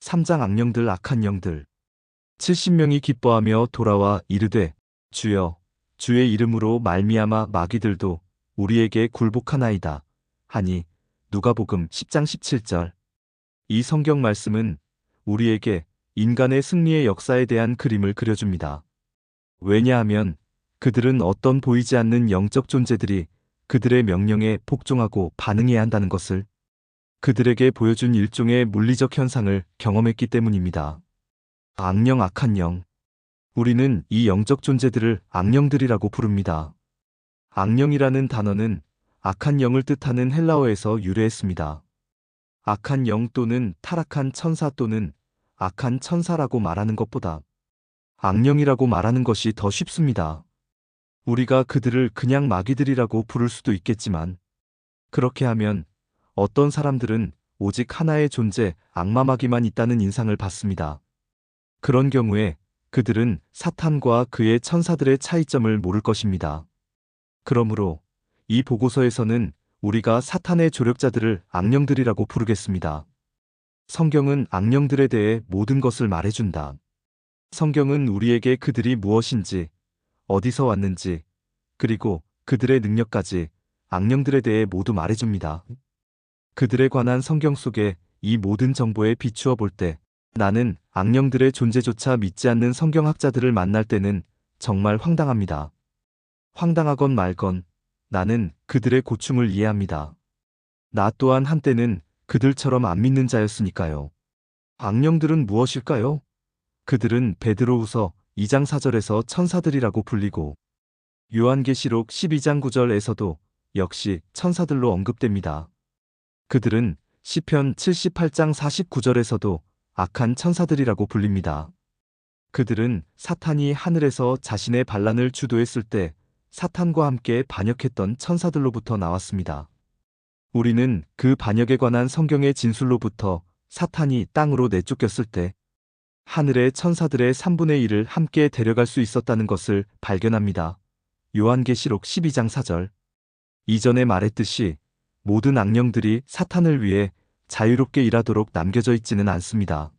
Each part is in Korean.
삼장 악령들 악한 영들 70명이 기뻐하며 돌아와 이르되 주여 주의 이름으로 말미암아 마귀들도 우리에게 굴복하나이다 하니 누가복음 10장 17절. 이 성경 말씀은 우리에게 인간의 승리의 역사에 대한 그림을 그려줍니다. 왜냐하면 그들은 어떤 보이지 않는 영적 존재들이 그들의 명령에 복종하고 반응해야 한다는 것을 그들에게 보여준 일종의 물리적 현상을 경험했기 때문입니다. 악령 악한 영. 우리는 이 영적 존재들을 악령들이라고 부릅니다. 악령이라는 단어는 악한 영을 뜻하는 헬라어에서 유래했습니다. 악한 영 또는 타락한 천사 또는 악한 천사라고 말하는 것보다 악령이라고 말하는 것이 더 쉽습니다. 우리가 그들을 그냥 마귀들이라고 부를 수도 있겠지만 그렇게 하면 어떤 사람들은 오직 하나의 존재, 악마 마귀만 있다는 인상을 받습니다. 그런 경우에 그들은 사탄과 그의 천사들의 차이점을 모를 것입니다. 그러므로 이 보고서에서는 우리가 사탄의 조력자들을 악령들이라고 부르겠습니다. 성경은 악령들에 대해 모든 것을 말해준다. 성경은 우리에게 그들이 무엇인지, 어디서 왔는지, 그리고 그들의 능력까지 악령들에 대해 모두 말해줍니다. 그들에 관한 성경 속에 이 모든 정보에 비추어 볼 때 나는 악령들의 존재조차 믿지 않는 성경학자들을 만날 때는 정말 황당합니다. 황당하건 말건 나는 그들의 고충을 이해합니다. 나 또한 한때는 그들처럼 안 믿는 자였으니까요. 악령들은 무엇일까요? 그들은 베드로후서 2장 4절에서 천사들이라고 불리고 요한계시록 12장 9절에서도 역시 천사들로 언급됩니다. 그들은 시편 78장 49절에서도 악한 천사들이라고 불립니다. 그들은 사탄이 하늘에서 자신의 반란을 주도했을 때 사탄과 함께 반역했던 천사들로부터 나왔습니다. 우리는 그 반역에 관한 성경의 진술로부터 사탄이 땅으로 내쫓겼을 때 하늘의 천사들의 3분의 1을 함께 데려갈 수 있었다는 것을 발견합니다. 요한계시록 12장 4절. 이전에 말했듯이 모든 악령들이 사탄을 위해 자유롭게 일하도록 남겨져 있지는 않습니다.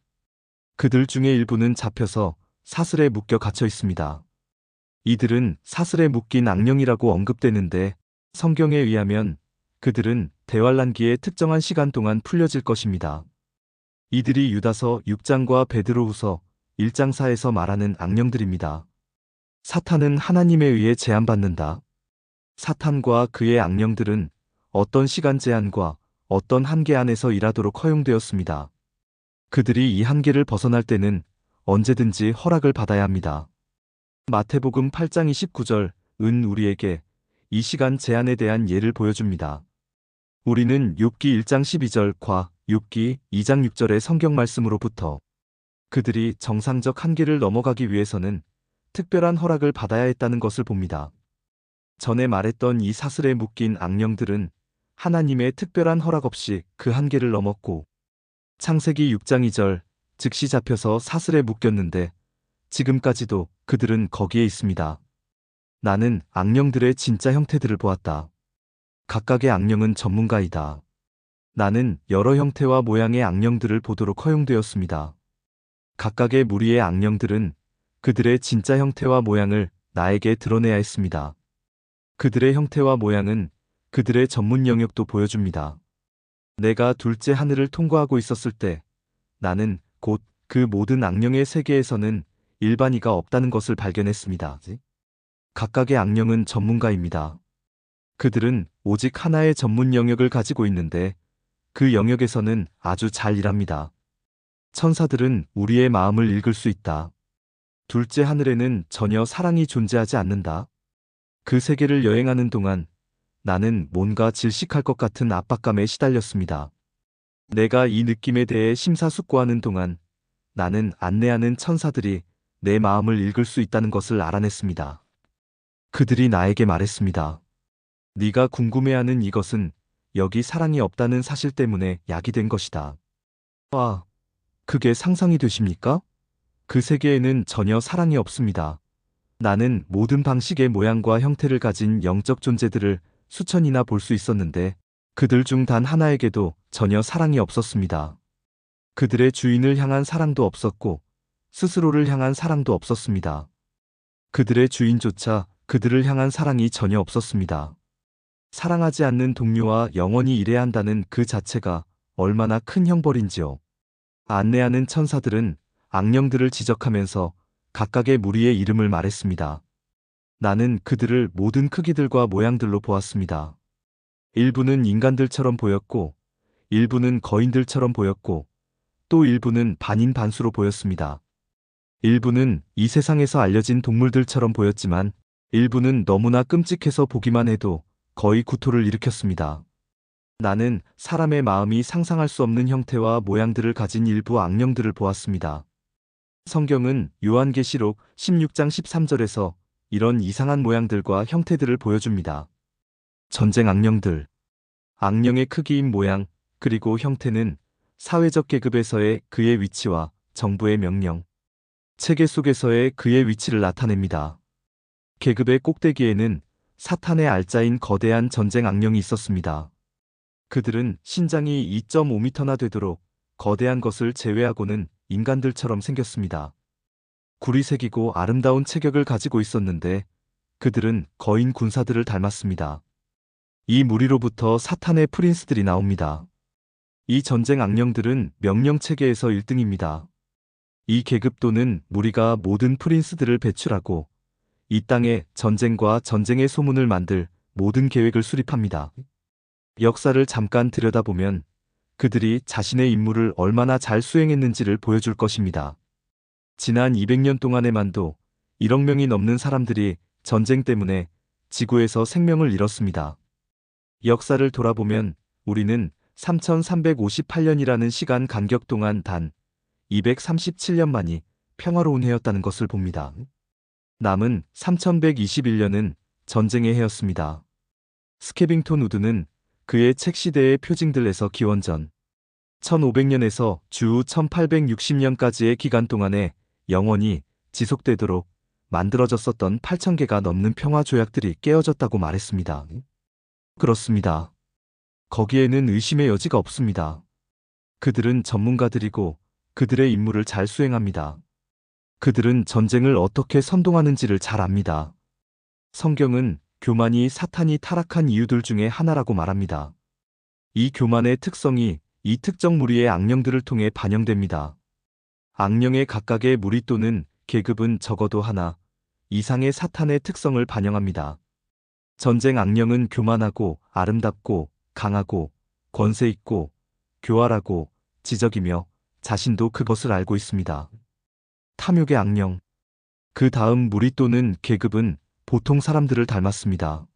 그들 중에 일부는 잡혀서 사슬에 묶여 갇혀 있습니다. 이들은 사슬에 묶인 악령이라고 언급되는데 성경에 의하면 그들은 대환란기의 특정한 시간 동안 풀려질 것입니다. 이들이 유다서 6장과 베드로후서 1장 4에서 말하는 악령들입니다. 사탄은 하나님에 의해 제한받는다. 사탄과 그의 악령들은 어떤 시간 제한과 어떤 한계 안에서 일하도록 허용되었습니다. 그들이 이 한계를 벗어날 때는 언제든지 허락을 받아야 합니다. 마태복음 8장 29절은 우리에게 이 시간 제한에 대한 예를 보여줍니다. 우리는 욥기 1장 12절과 욥기 2장 6절의 성경 말씀으로부터 그들이 정상적 한계를 넘어가기 위해서는 특별한 허락을 받아야 했다는 것을 봅니다. 전에 말했던 이 사슬에 묶인 악령들은 하나님의 특별한 허락 없이 그 한계를 넘었고 창세기 6장 2절 즉시 잡혀서 사슬에 묶였는데 지금까지도 그들은 거기에 있습니다. 나는 악령들의 진짜 형태들을 보았다. 각각의 악령은 전문가이다. 나는 여러 형태와 모양의 악령들을 보도록 허용되었습니다. 각각의 무리의 악령들은 그들의 진짜 형태와 모양을 나에게 드러내야 했습니다. 그들의 형태와 모양은 그들의 전문 영역도 보여줍니다. 내가 둘째 하늘을 통과하고 있었을 때 나는 곧 그 모든 악령의 세계에서는 일반이가 없다는 것을 발견했습니다. 각각의 악령은 전문가입니다. 그들은 오직 하나의 전문 영역을 가지고 있는데 그 영역에서는 아주 잘 일합니다. 천사들은 우리의 마음을 읽을 수 있다. 둘째 하늘에는 전혀 사랑이 존재하지 않는다. 그 세계를 여행하는 동안 나는 뭔가 질식할 것 같은 압박감에 시달렸습니다. 내가 이 느낌에 대해 심사숙고하는 동안 나는 안내하는 천사들이 내 마음을 읽을 수 있다는 것을 알아냈습니다. 그들이 나에게 말했습니다. 네가 궁금해하는 이것은 여기 사랑이 없다는 사실 때문에 야기된 것이다. 와, 그게 상상이 되십니까? 그 세계에는 전혀 사랑이 없습니다. 나는 모든 방식의 모양과 형태를 가진 영적 존재들을 수천이나 볼 수 있었는데 그들 중 단 하나에게도 전혀 사랑이 없었습니다. 그들의 주인을 향한 사랑도 없었고 스스로를 향한 사랑도 없었습니다. 그들의 주인조차 그들을 향한 사랑이 전혀 없었습니다. 사랑하지 않는 동료와 영원히 일해야 한다는 그 자체가 얼마나 큰 형벌인지요. 안내하는 천사들은 악령들을 지적하면서 각각의 무리의 이름을 말했습니다. 나는 그들을 모든 크기들과 모양들로 보았습니다. 일부는 인간들처럼 보였고, 일부는 거인들처럼 보였고, 또 일부는 반인반수로 보였습니다. 일부는 이 세상에서 알려진 동물들처럼 보였지만, 일부는 너무나 끔찍해서 보기만 해도 거의 구토를 일으켰습니다. 나는 사람의 마음이 상상할 수 없는 형태와 모양들을 가진 일부 악령들을 보았습니다. 성경은 요한계시록 16장 13절에서 이런 이상한 모양들과 형태들을 보여줍니다. 전쟁 악령들. 악령의 크기인 모양, 그리고 형태는 사회적 계급에서의 그의 위치와 정부의 명령, 체계 속에서의 그의 위치를 나타냅니다. 계급의 꼭대기에는 사탄의 알짜인 거대한 전쟁 악령이 있었습니다. 그들은 신장이 2.5m나 되도록 거대한 것을 제외하고는 인간들처럼 생겼습니다. 굴이 새기고 아름다운 체격을 가지고 있었는데 그들은 거인 군사들을 닮았습니다. 이 무리로부터 사탄의 프린스들이 나옵니다. 이 전쟁 악령들은 명령 체계에서 1등입니다. 이 계급 또는 무리가 모든 프린스들을 배출하고 이 땅에 전쟁과 전쟁의 소문을 만들 모든 계획을 수립합니다. 역사를 잠깐 들여다보면 그들이 자신의 임무를 얼마나 잘 수행했는지를 보여줄 것입니다. 지난 200년 동안에만도 1억 명이 넘는 사람들이 전쟁 때문에 지구에서 생명을 잃었습니다. 역사를 돌아보면 우리는 3358년이라는 시간 간격 동안 단 237년만이 평화로운 해였다는 것을 봅니다. 남은 3121년은 전쟁의 해였습니다. 스캐빙톤 우드는 그의 책 시대의 표징들에서 기원전 1500년에서 주 1860년까지의 기간 동안에 영원히 지속되도록 만들어졌었던 8000개가 넘는 평화 조약들이 깨어졌다고 말했습니다. 그렇습니다. 거기에는 의심의 여지가 없습니다. 그들은 전문가들이고 그들의 임무를 잘 수행합니다. 그들은 전쟁을 어떻게 선동하는지를 잘 압니다. 성경은 교만이 사탄이 타락한 이유들 중에 하나라고 말합니다. 이 교만의 특성이 이 특정 무리의 악령들을 통해 반영됩니다. 악령의 각각의 무리 또는 계급은 적어도 하나 이상의 사탄의 특성을 반영합니다. 전쟁 악령은 교만하고 아름답고 강하고 권세 있고 교활하고 지적이며 자신도 그것을 알고 있습니다. 탐욕의 악령. 그 다음 무리 또는 계급은 보통 사람들을 닮았습니다.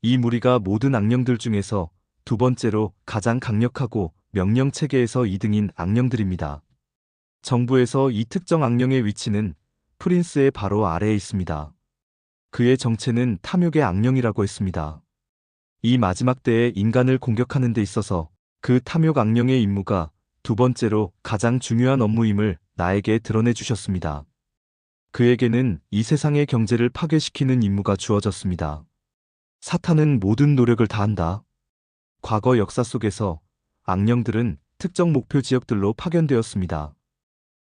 이 무리가 모든 악령들 중에서 두 번째로 가장 강력하고 명령 체계에서 2등인 악령들입니다. 정부에서 이 특정 악령의 위치는 프린스의 바로 아래에 있습니다. 그의 정체는 탐욕의 악령이라고 했습니다. 이 마지막 때에 인간을 공격하는 데 있어서 그 탐욕 악령의 임무가 두 번째로 가장 중요한 업무임을 나에게 드러내 주셨습니다. 그에게는 이 세상의 경제를 파괴시키는 임무가 주어졌습니다. 사탄은 모든 노력을 다한다. 과거 역사 속에서 악령들은 특정 목표 지역들로 파견되었습니다.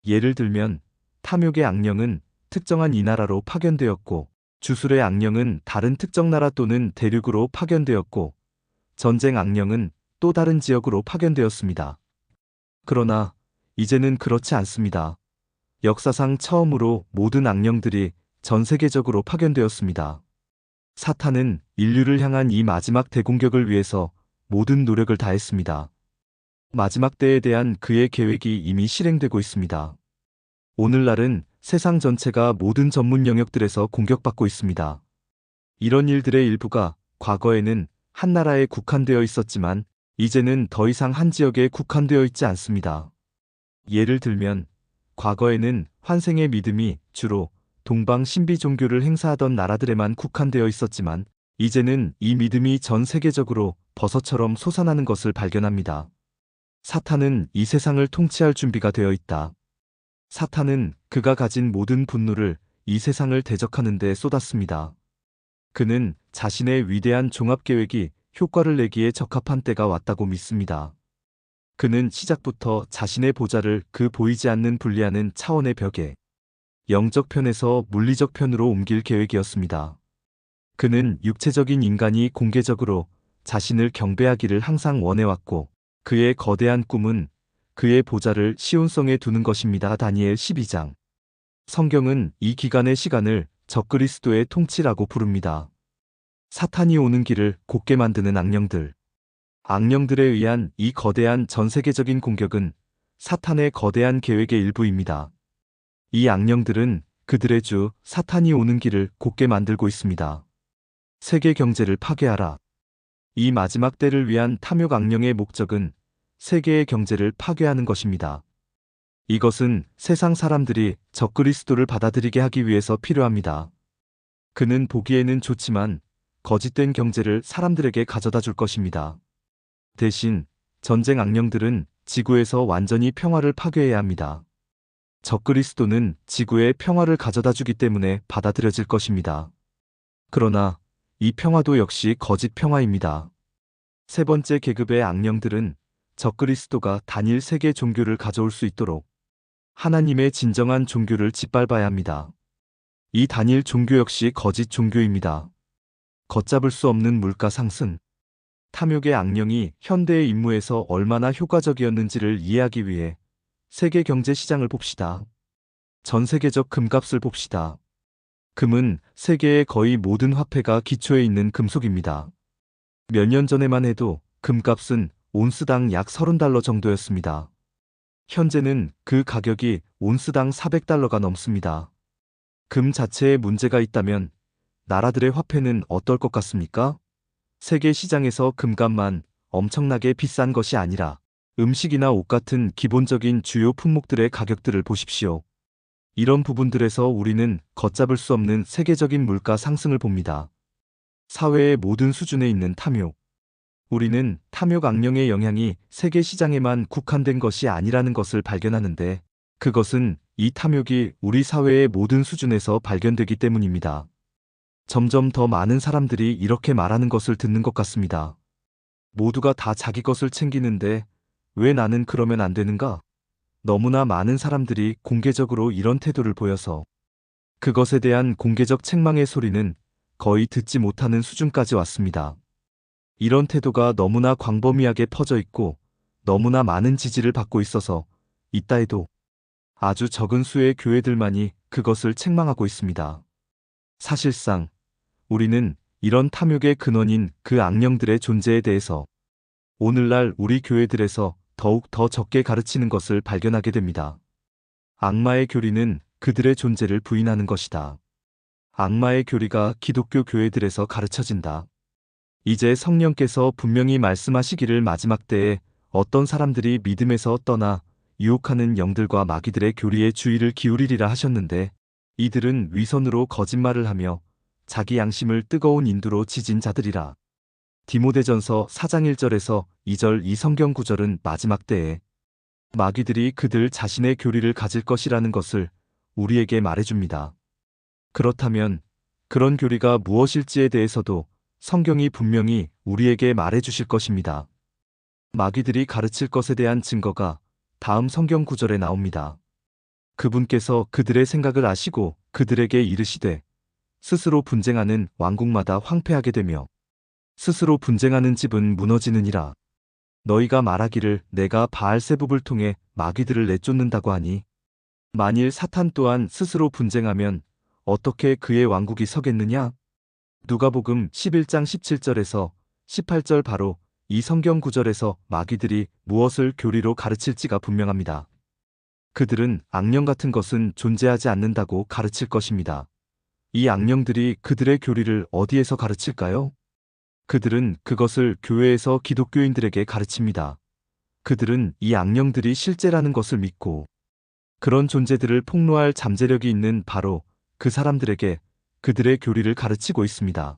예를 들면 탐욕의 악령은 특정한 이 나라로 파견되었고 주술의 악령은 다른 특정 나라 또는 대륙으로 파견되었고 전쟁 악령은 또 다른 지역으로 파견되었습니다. 그러나 이제는 그렇지 않습니다. 역사상 처음으로 모든 악령들이 전 세계적으로 파견되었습니다. 사탄은 인류를 향한 이 마지막 대공격을 위해서 모든 노력을 다했습니다. 마지막 때에 대한 그의 계획이 이미 실행되고 있습니다. 오늘날은 세상 전체가 모든 전문 영역들에서 공격받고 있습니다. 이런 일들의 일부가 과거에는 한 나라에 국한되어 있었지만 이제는 더 이상 한 지역에 국한되어 있지 않습니다. 예를 들면 과거에는 환생의 믿음이 주로 동방 신비 종교를 행사하던 나라들에만 국한되어 있었지만 이제는 이 믿음이 전 세계적으로 버섯처럼 솟아나는 것을 발견합니다. 사탄은 이 세상을 통치할 준비가 되어 있다. 사탄은 그가 가진 모든 분노를 이 세상을 대적하는 데 쏟았습니다. 그는 자신의 위대한 종합계획이 효과를 내기에 적합한 때가 왔다고 믿습니다. 그는 시작부터 자신의 보좌를 그 보이지 않는 분리하는 차원의 벽에 영적 편에서 물리적 편으로 옮길 계획이었습니다. 그는 육체적인 인간이 공개적으로 자신을 경배하기를 항상 원해왔고 그의 거대한 꿈은 그의 보좌를 시온성에 두는 것입니다. 다니엘 12장. 성경은 이 기간의 시간을 적그리스도의 통치라고 부릅니다. 사탄이 오는 길을 곧게 만드는 악령들. 악령들에 의한 이 거대한 전 세계적인 공격은 사탄의 거대한 계획의 일부입니다. 이 악령들은 그들의 주 사탄이 오는 길을 곧게 만들고 있습니다. 세계 경제를 파괴하라. 이 마지막 때를 위한 탐욕 악령의 목적은 세계의 경제를 파괴하는 것입니다. 이것은 세상 사람들이 적그리스도를 받아들이게 하기 위해서 필요합니다. 그는 보기에는 좋지만 거짓된 경제를 사람들에게 가져다 줄 것입니다. 대신 전쟁 악령들은 지구에서 완전히 평화를 파괴해야 합니다. 적그리스도는 지구에 평화를 가져다 주기 때문에 받아들여질 것입니다. 그러나 이 평화도 역시 거짓 평화입니다. 세 번째 계급의 악령들은 적그리스도가 단일 세계 종교를 가져올 수 있도록 하나님의 진정한 종교를 짓밟아야 합니다. 이 단일 종교 역시 거짓 종교입니다. 걷잡을 수 없는 물가 상승. 탐욕의 악령이 현대의 임무에서 얼마나 효과적이었는지를 이해하기 위해 세계 경제 시장을 봅시다. 전 세계적 금값을 봅시다. 금은 세계의 거의 모든 화폐가 기초에 있는 금속입니다. 몇 년 전에만 해도 금값은 온스당 약 30달러 정도였습니다. 현재는 그 가격이 온스당 400달러가 넘습니다. 금 자체에 문제가 있다면 나라들의 화폐는 어떨 것 같습니까? 세계 시장에서 금값만 엄청나게 비싼 것이 아니라 음식이나 옷 같은 기본적인 주요 품목들의 가격들을 보십시오. 이런 부분들에서 우리는 걷잡을 수 없는 세계적인 물가 상승을 봅니다. 사회의 모든 수준에 있는 탐욕. 우리는 탐욕 악령의 영향이 세계 시장에만 국한된 것이 아니라는 것을 발견하는데 그것은 이 탐욕이 우리 사회의 모든 수준에서 발견되기 때문입니다. 점점 더 많은 사람들이 이렇게 말하는 것을 듣는 것 같습니다. 모두가 다 자기 것을 챙기는데 왜 나는 그러면 안 되는가? 너무나 많은 사람들이 공개적으로 이런 태도를 보여서 그것에 대한 공개적 책망의 소리는 거의 듣지 못하는 수준까지 왔습니다. 이런 태도가 너무나 광범위하게 퍼져 있고 너무나 많은 지지를 받고 있어서 있다 해도 아주 적은 수의 교회들만이 그것을 책망하고 있습니다. 사실상 우리는 이런 탐욕의 근원인 그 악령들의 존재에 대해서 오늘날 우리 교회들에서 더욱 더 적게 가르치는 것을 발견하게 됩니다. 악마의 교리는 그들의 존재를 부인하는 것이다. 악마의 교리가 기독교 교회들에서 가르쳐진다. 이제 성령께서 분명히 말씀하시기를 마지막 때에 어떤 사람들이 믿음에서 떠나 유혹하는 영들과 마귀들의 교리에 주의를 기울이리라 하셨는데 이들은 위선으로 거짓말을 하며 자기 양심을 뜨거운 인두로 지진 자들이라. 디모데전서 4장 1절에서 2절 이 성경 구절은 마지막 때에 마귀들이 그들 자신의 교리를 가질 것이라는 것을 우리에게 말해줍니다. 그렇다면 그런 교리가 무엇일지에 대해서도 성경이 분명히 우리에게 말해주실 것입니다. 마귀들이 가르칠 것에 대한 증거가 다음 성경 구절에 나옵니다. 그분께서 그들의 생각을 아시고 그들에게 이르시되 스스로 분쟁하는 왕국마다 황폐하게 되며 스스로 분쟁하는 집은 무너지느니라. 너희가 말하기를 내가 바알세붑을 통해 마귀들을 내쫓는다고 하니 만일 사탄 또한 스스로 분쟁하면 어떻게 그의 왕국이 서겠느냐? 누가복음 11장 17절에서 18절 바로 이 성경 구절에서 마귀들이 무엇을 교리로 가르칠지가 분명합니다. 그들은 악령 같은 것은 존재하지 않는다고 가르칠 것입니다. 이 악령들이 그들의 교리를 어디에서 가르칠까요? 그들은 그것을 교회에서 기독교인들에게 가르칩니다. 그들은 이 악령들이 실제라는 것을 믿고 그런 존재들을 폭로할 잠재력이 있는 바로 그 사람들에게 그들의 교리를 가르치고 있습니다.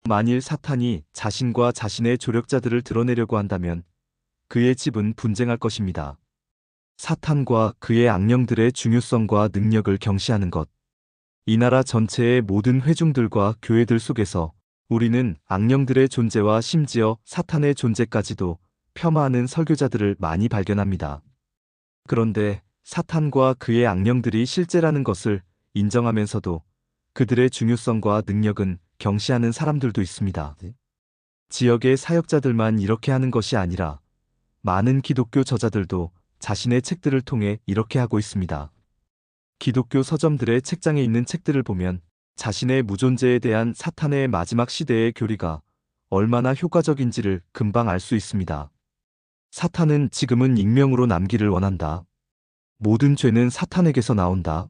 만일 사탄이 자신과 자신의 조력자들을 드러내려고 한다면 그의 집은 분쟁할 것입니다. 사탄과 그의 악령들의 중요성과 능력을 경시하는 것. 이 나라 전체의 모든 회중들과 교회들 속에서 우리는 악령들의 존재와 심지어 사탄의 존재까지도 폄하하는 설교자들을 많이 발견합니다. 그런데 사탄과 그의 악령들이 실제라는 것을 인정하면서도 그들의 중요성과 능력은 경시하는 사람들도 있습니다. 지역의 사역자들만 이렇게 하는 것이 아니라 많은 기독교 저자들도 자신의 책들을 통해 이렇게 하고 있습니다. 기독교 서점들의 책장에 있는 책들을 보면 자신의 무존재에 대한 사탄의 마지막 시대의 교리가 얼마나 효과적인지를 금방 알 수 있습니다. 사탄은 지금은 익명으로 남기를 원한다. 모든 죄는 사탄에게서 나온다.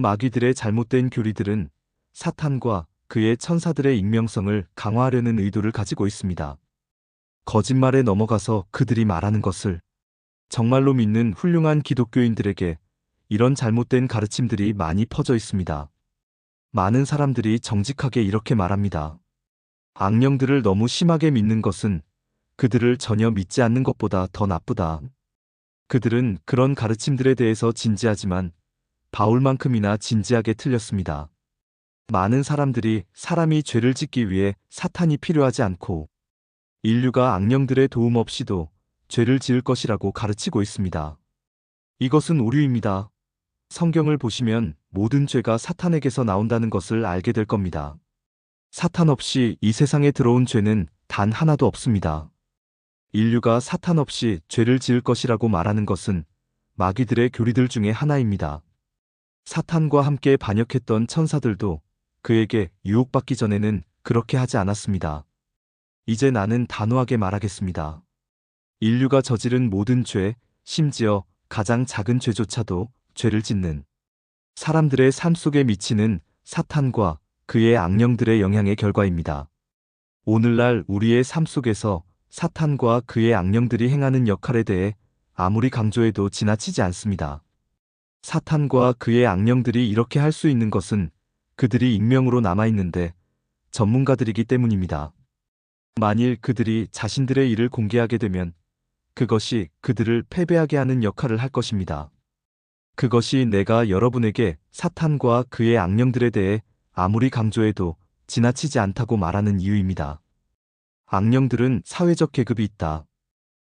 마귀들의 잘못된 교리들은 사탄과 그의 천사들의 익명성을 강화하려는 의도를 가지고 있습니다. 거짓말에 넘어가서 그들이 말하는 것을 정말로 믿는 훌륭한 기독교인들에게 이런 잘못된 가르침들이 많이 퍼져 있습니다. 많은 사람들이 정직하게 이렇게 말합니다. 악령들을 너무 심하게 믿는 것은 그들을 전혀 믿지 않는 것보다 더 나쁘다. 그들은 그런 가르침들에 대해서 진지하지만 바울만큼이나 진지하게 틀렸습니다. 많은 사람들이 사람이 죄를 짓기 위해 사탄이 필요하지 않고 인류가 악령들의 도움 없이도 죄를 지을 것이라고 가르치고 있습니다. 이것은 오류입니다. 성경을 보시면 모든 죄가 사탄에게서 나온다는 것을 알게 될 겁니다. 사탄 없이 이 세상에 들어온 죄는 단 하나도 없습니다. 인류가 사탄 없이 죄를 지을 것이라고 말하는 것은 마귀들의 교리들 중에 하나입니다. 사탄과 함께 반역했던 천사들도 그에게 유혹받기 전에는 그렇게 하지 않았습니다. 이제 나는 단호하게 말하겠습니다. 인류가 저지른 모든 죄, 심지어 가장 작은 죄조차도 죄를 짓는 사람들의 삶 속에 미치는 사탄과 그의 악령들의 영향의 결과입니다. 오늘날 우리의 삶 속에서 사탄과 그의 악령들이 행하는 역할에 대해 아무리 강조해도 지나치지 않습니다. 사탄과 그의 악령들이 이렇게 할 수 있는 것은 그들이 익명으로 남아있는데 전문가들이기 때문입니다. 만일 그들이 자신들의 일을 공개하게 되면 그것이 그들을 패배하게 하는 역할을 할 것입니다. 그것이 내가 여러분에게 사탄과 그의 악령들에 대해 아무리 강조해도 지나치지 않다고 말하는 이유입니다. 악령들은 사회적 계급이 있다.